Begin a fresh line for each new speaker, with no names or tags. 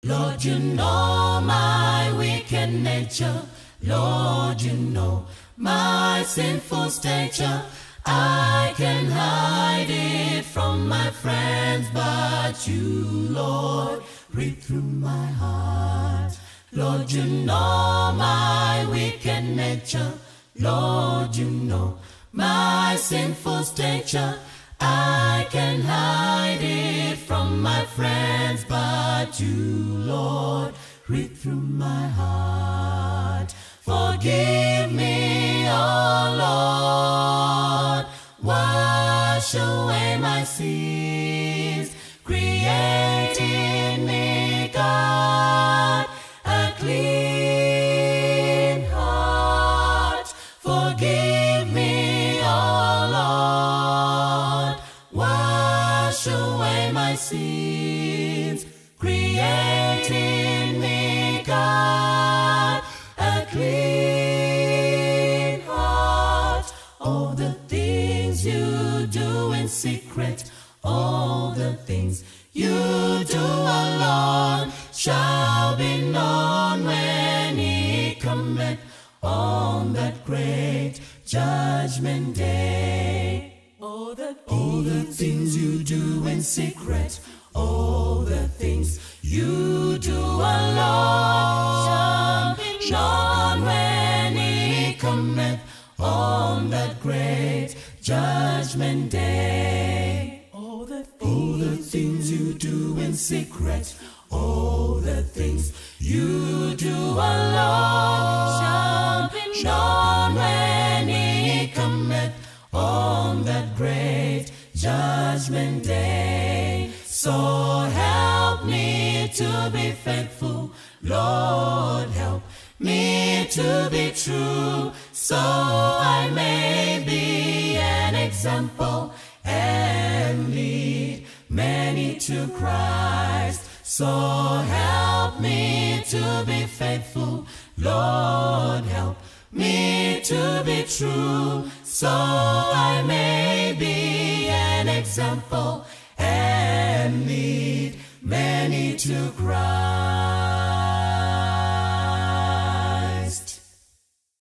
Lord, you know my wicked nature. Lord, you know my sinful stature. I can hide it from my friends, but you, Lord, read through my heart. Lord, you know my wicked nature. Lord, you know my sinful stature. I can hide it from my friends, but you, Lord, read through my heart. Forgive me, oh Lord, wash away my sins, create in me, God, a clean heart. Forgive me, oh Lord, wash away my sins, create in me, God, a clean heart. All the things you do in secret, all the things you do alone, shall be known when He cometh on that great judgment day. All the things you do in secret, all the things you do alone, shall be known when He cometh on that great judgment day. All the things you do in secret, all the things you do alone, shall be known when He cometh on that great judgment day. So help me to be faithful, Lord, help me to be true, so I may be an example and lead many to Christ. So help me to be faithful, Lord, help me to be true, so I may be an example and lead many to Christ.